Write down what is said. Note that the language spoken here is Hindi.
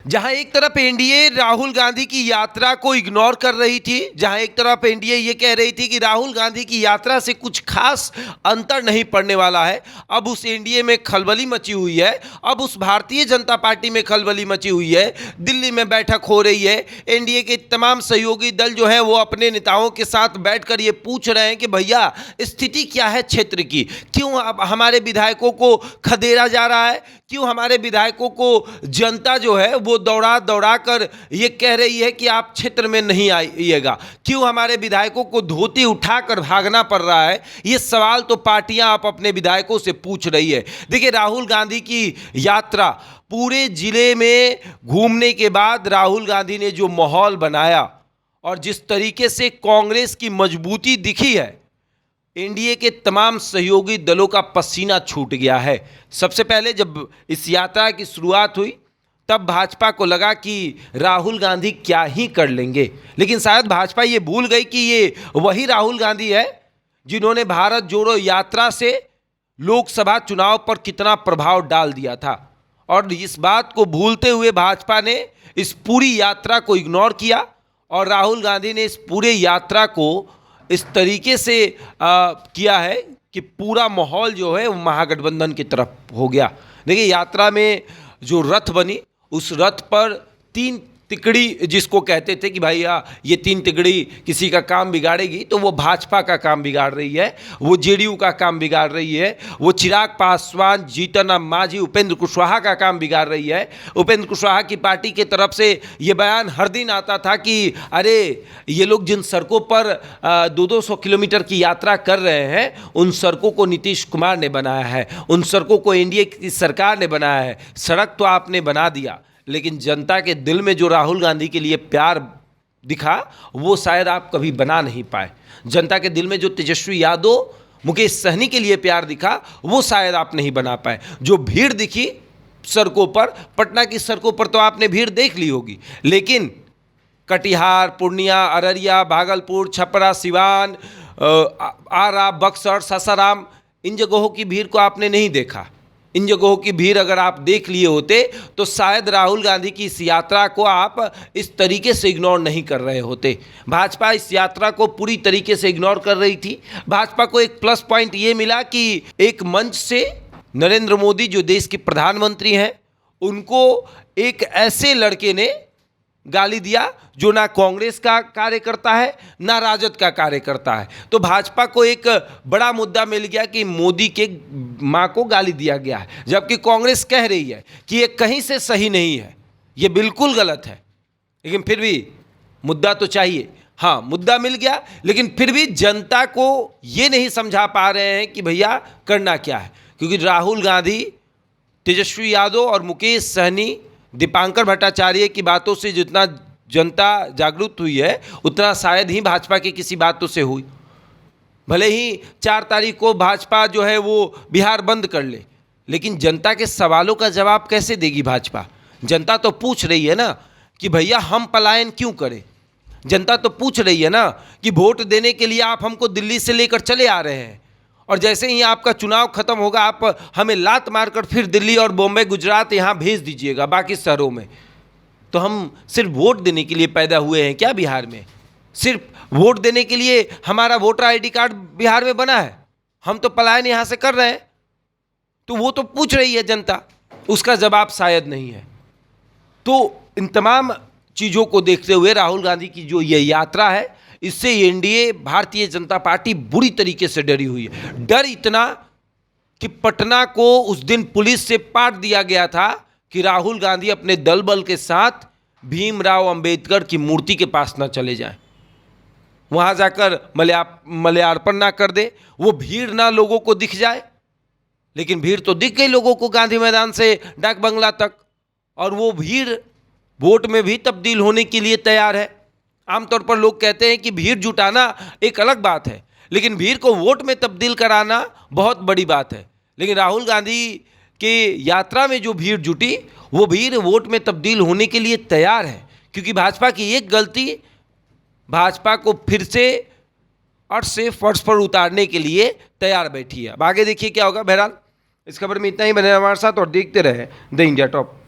जहां एक तरफ एनडीए राहुल गांधी की यात्रा को इग्नोर कर रही थी, जहां एक तरफ एनडीए ये कह रही थी कि राहुल गांधी की यात्रा से कुछ खास अंतर नहीं पड़ने वाला है, अब उस एनडीए में खलबली मची हुई है। अब उस भारतीय जनता पार्टी में खलबली मची हुई है। दिल्ली में बैठक हो रही है। एनडीए के तमाम सहयोगी दल जो है वो अपने नेताओं के साथ बैठकर ये पूछ रहे हैं कि भैया स्थिति क्या है क्षेत्र की, क्यों अब हमारे विधायकों को खदेड़ा जा रहा है, क्यों हमारे विधायकों को जनता जो है वो दौड़ा दौड़ा कर ये कह रही है कि आप क्षेत्र में नहीं आइएगा, क्यों हमारे विधायकों को धोती उठाकर भागना पड़ रहा है। ये सवाल तो पार्टियां आप अपने विधायकों से पूछ रही है। देखिए, राहुल गांधी की यात्रा पूरे जिले में घूमने के बाद राहुल गांधी ने जो माहौल बनाया और जिस तरीके से कांग्रेस की मजबूती दिखी है, एनडीए के तमाम सहयोगी दलों का पसीना छूट गया है। सबसे पहले जब इस यात्रा की शुरुआत हुई तब भाजपा को लगा कि राहुल गांधी क्या ही कर लेंगे, लेकिन शायद भाजपा ये भूल गई कि ये वही राहुल गांधी है जिन्होंने भारत जोड़ो यात्रा से लोकसभा चुनाव पर कितना प्रभाव डाल दिया था। और इस बात को भूलते हुए भाजपा ने इस पूरी यात्रा को इग्नोर किया और राहुल गांधी ने इस पूरे यात्रा को इस तरीके से किया है कि पूरा माहौल जो है वो महागठबंधन की तरफ हो गया। देखिए, यात्रा में जो रथ बनी, उस रथ पर 3 तिकड़ी जिसको कहते थे कि भैया ये 3 तिकड़ी किसी का काम बिगाड़ेगी, तो वो भाजपा का काम बिगाड़ रही है, वो जेडीयू का काम बिगाड़ रही है, वो चिराग पासवान, जीतन राम मांझी, उपेंद्र कुशवाहा का काम बिगाड़ रही है। उपेंद्र कुशवाहा की पार्टी की तरफ से ये बयान हर दिन आता था कि अरे ये लोग जिन सड़कों पर 200-200 किलोमीटर की यात्रा कर रहे हैं, उन सड़कों को नीतीश कुमार ने बनाया है, उन सड़कों को एनडीए की सरकार ने बनाया है। सड़क तो आपने बना दिया, लेकिन जनता के दिल में जो राहुल गांधी के लिए प्यार दिखा वो शायद आप कभी बना नहीं पाए। जनता के दिल में जो तेजस्वी यादव, मुकेश सहनी के लिए प्यार दिखा वो शायद आप नहीं बना पाए। जो भीड़ दिखी सड़कों पर, पटना की सड़कों पर तो आपने भीड़ देख ली होगी, लेकिन कटिहार, पूर्णिया, अररिया, भागलपुर, छपरा, सिवान, आरा, बक्सर, सासाराम, इन जगहों की भीड़ को आपने नहीं देखा। इन जगहों की भीड़ अगर आप देख लिए होते तो शायद राहुल गांधी की इस यात्रा को आप इस तरीके से इग्नोर नहीं कर रहे होते। भाजपा इस यात्रा को पूरी तरीके से इग्नोर कर रही थी। भाजपा को एक प्लस पॉइंट ये मिला कि एक मंच से नरेंद्र मोदी जो देश के प्रधानमंत्री हैं, उनको एक ऐसे लड़के ने गाली दिया जो ना कांग्रेस का कार्यकर्ता है ना राजद का कार्यकर्ता है। तो भाजपा को एक बड़ा मुद्दा मिल गया कि मोदी के मां को गाली दिया गया है, जबकि कांग्रेस कह रही है कि ये कहीं से सही नहीं है, ये बिल्कुल गलत है। लेकिन फिर भी मुद्दा तो चाहिए। हाँ, मुद्दा मिल गया, लेकिन फिर भी जनता को ये नहीं समझा पा रहे हैं कि भैया करना क्या है, क्योंकि राहुल गांधी, तेजस्वी यादव और मुकेश सहनी, दीपांकर भट्टाचार्य की बातों से जितना जनता जागरूक हुई है उतना शायद ही भाजपा की किसी बातों से हुई। भले ही 4 तारीख को भाजपा जो है वो बिहार बंद कर ले, लेकिन जनता के सवालों का जवाब कैसे देगी भाजपा? जनता तो पूछ रही है ना कि भैया हम पलायन क्यों करें। जनता तो पूछ रही है ना कि वोट देने के लिए आप हमको दिल्ली से लेकर चले आ रहे हैं और जैसे ही आपका चुनाव खत्म होगा आप हमें लात मारकर फिर दिल्ली और बॉम्बे, गुजरात यहाँ भेज दीजिएगा बाकी शहरों में। तो हम सिर्फ वोट देने के लिए पैदा हुए हैं क्या बिहार में? सिर्फ वोट देने के लिए हमारा वोटर आईडी कार्ड बिहार में बना है? हम तो पलायन यहाँ से कर रहे हैं। तो वो तो पूछ रही है जनता, उसका जवाब शायद नहीं है। तो इन तमाम चीज़ों को देखते हुए राहुल गांधी की जो ये यात्रा है, इससे एनडीए, भारतीय जनता पार्टी बुरी तरीके से डरी हुई है। डर इतना कि पटना को उस दिन पुलिस से पाट दिया गया था कि राहुल गांधी अपने दल बल के साथ भीमराव अंबेडकर की मूर्ति के पास ना चले जाएं, वहां जाकर मल्यार्पण ना कर दे, वो भीड़ ना लोगों को दिख जाए। लेकिन भीड़ तो दिख गई लोगों को गांधी मैदान से डाक बंगला तक, और वो भीड़ वोट में भी तब्दील होने के लिए तैयार है। आमतौर पर लोग कहते हैं कि भीड़ जुटाना एक अलग बात है, लेकिन भीड़ को वोट में तब्दील कराना बहुत बड़ी बात है। लेकिन राहुल गांधी के यात्रा में जो भीड़ जुटी, वो भीड़ वोट में तब्दील होने के लिए तैयार है, क्योंकि भाजपा की एक गलती भाजपा को फिर से अर्श से फर्श पर उतारने के लिए तैयार बैठी है। अब आगे देखिए क्या होगा। बहरहाल इस खबर में इतना ही। बने हमारे साथ और देखते रहे द इंडिया टॉप।